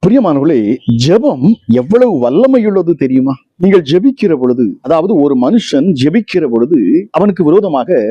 பிரியமானவர்களே, ஜெபம் எவ்வளவு வல்லமையுள்ளது தெரியுமா? நீங்கள் ஜெபிக்கிற பொழுது, அதாவது ஒரு மனுஷன் ஜெபிக்கிற பொழுது அவனுக்கு விரோதமாக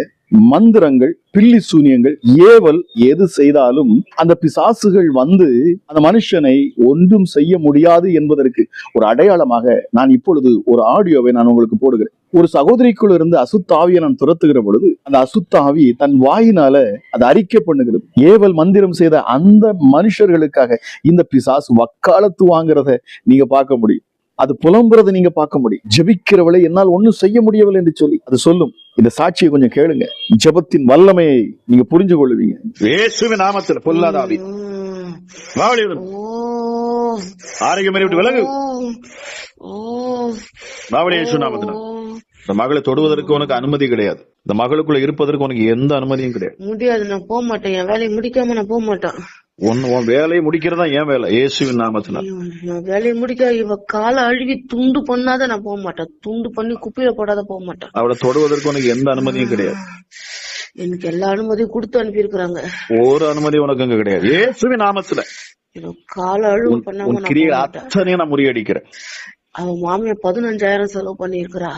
மந்திரங்கள், பில்லி சூனியங்கள், ஏவல் எது செய்தாலும் அந்த பிசாசுகள் வந்து அந்த மனுஷனை ஒன்றும் செய்ய முடியாது என்பதற்கு ஒரு அடையாளமாக நான் இப்பொழுது ஒரு ஆடியோவை நான் உங்களுக்கு போடுகிறேன். ஒரு சகோதரிக்குள் இருந்து அசுத்தாவியை நான் துரத்துகிற பொழுது அந்த அசுத்தாவி தன் வாயினால அதை அறிக்கை பண்ணுகிறது. ஏவல் மந்திரம் செய்த அந்த மனுஷர்களுக்காக இந்த பிசாசு வக்காலத்து வாங்குறத நீங்க பார்க்க முடியும். அது புலம்புறதை நீங்க பார்க்க முடியும். ஜெபிக்கிறவளை என்னால் ஒன்னும் செய்ய முடியவில்லை என்று சொல்லி அது சொல்லும். இந்த சாட்சியை கொஞ்சம் கேளுங்க. ஜெபத்தின் வல்லமையை நீங்க புரிஞ்சு கொள்ளுவீங்க. இயேசுவின் நாமத்தில் பொல்லாத ஆவி ஆரோக்கியம் விட்டு விலகு. இயேசு நாமத்தில் இந்த மகளை தொடுவதற்கு உனக்கு அனுமதி கிடையாது. இந்த மகளுக்குள்ள இருப்பதற்கு உனக்கு எந்த அனுமதியும் கிடையாது. முடியாது, நான் போக மாட்டேன். என் வேலையை முடிக்காம நான் போக மாட்டேன். உன் வேலையை முடிக்கிறதா என் வேலை. இயேசுவின் நாமத்துல நான் வேலையை முடிக்க இவ காலை அழுவி துண்டு பண்ணாத நான் போக மாட்டேன். துண்டு பண்ணி குப்பையில போடாத போக மாட்டேன். அவளை தொடுவதற்கு உனக்கு எந்த அனுமதியும் கிடையாது. எனக்கு எல்லா அனுமதியும் கொடுத்து அனுப்பி இருக்கிறாங்க. ஒரு அனுமதி உனக்கு அங்க கிடையாது. இயேசுவின் நாமத்துல காலை அழுவு பண்ணாம அத்தனையும் நான் முறியடிக்கிறேன். அவன் மாமியா 15,000 செலவு பண்ணி இருக்கிறா.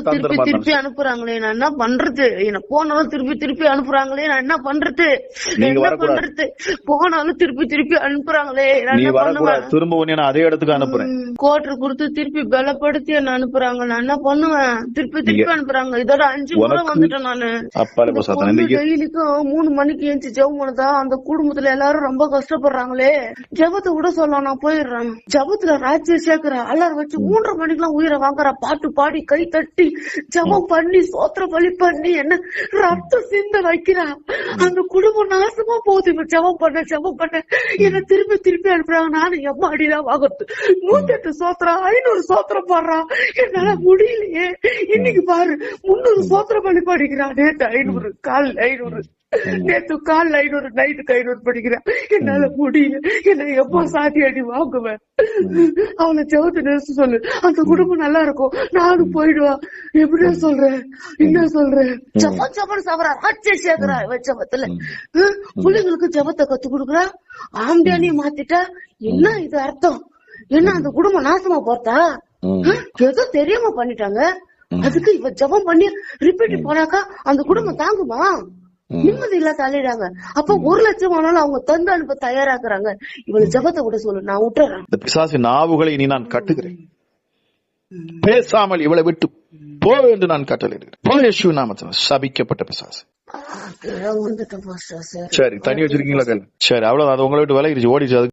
திருப்பி திருப்பி அனுப்புறாங்களே, நான் என்ன பண்றது? என்ன போனாலும் திருப்பி திருப்பி அனுப்புறாங்களே, நான் என்ன பண்றது? போனாலும் திருப்பி திருப்பி அனுப்புறாங்களே, திரும்ப அதே இடத்துக்கு அனுப்புறேன். கோட்டர் கொடுத்து திருப்பி பலப்படுத்தி என்ன அனுப்புறாங்க, நான் என்ன பண்ணுவேன்? திருப்பி திருப்பி அனுப்புறாங்க. இதோட 5 முறை வந்துட்டேன் நானு. டெய்லிக்கும் 3 மணிக்கு ஏஞ்சி ஜெபம் பண்ணதா அந்த குடும்பத்துல எல்லாரும் ரொம்ப கஷ்டப்படுறாங்களே. ஜெபத்தை விட சொல்ல நான் போயிடுறேன். ஜெபத்துல ராஜ்யம் சேர்க்கிறேன். எல்லாரும் வச்சு 3:30 மணிக்கெல்லாம் உயிரை வாங்குற. பாட்டு பாடி கை தட்டி ஜபம் பண்ணி சோத்திர பலி பண்ணி என்ன ரத்தம் சிந்த வைக்கிறா. அந்த குடும்பம் நாசமா போகுது. ஜபம் பண்ண என்ன திருப்பி திருப்பி அனுப்புறாங்க. நானும் எம்மா அடிதான் வாங்குறது. 108 சோத்திரம் 500 சோத்திரம் பாடுறான். என்னால முடியலையே. இன்னைக்கு பாரு 300 சோத்திர பலி படிக்கிறான். நேற்று 500, காலைல 500, நேற்று காலைல 500, நைட்டுக்கு 500 படிக்கிறேன். என்னால முடியல. என்ன எப்போ சாதி அடி வாங்குவேன்? அவளை ஜெபத்தை நிறுத்த சொல்லு. அந்த குடும்பம் நல்லா இருக்கும். நானும் போயிடுவா. எப்படியா சொல்றேன்? என்ன சொல்றேன்? ஜபம் ஜபம் சவரா ராட்சே சேர்க்கிறா. ஜபத்துல பிள்ளைங்களுக்கு ஜபத்தை கத்து கொடுக்குறா. ஆம்பியானிய மாத்திட்டா. என்ன இது அர்த்தம்? என்ன அந்த குடும்பம் நாசமா போறதா? ஏதோ தெரியாம பண்ணிட்டாங்க. அதுக்கு இவ ஜபம் பண்ணி ரிப்பீட் போனாக்கா அந்த குடும்பம் தாங்குமா? நிம்மதி இல்ல தள்ளிடாங்க. அப்ப 1 லட்சம் ஆனாலும் அவங்க தந்து அனுப்ப தயாராக்குறாங்க. இவளை ஜபத்தை விட சொல்லு, நான் விட்டுறேன். இந்த பிசாசின் நாவுகளை இனி நான் கட்டுகிறேன். பேசாமல் இவளை விட்டு போ என்று நான் கட்டளையிடுகிறேன். சபிக்கப்பட்ட பிசாசு. சரி, தண்ணி வச்சிருக்கீங்களா? சரி, அவ்வளவு அது உங்களை விட்டு விலகிடுச்சு, ஓடிச்சு.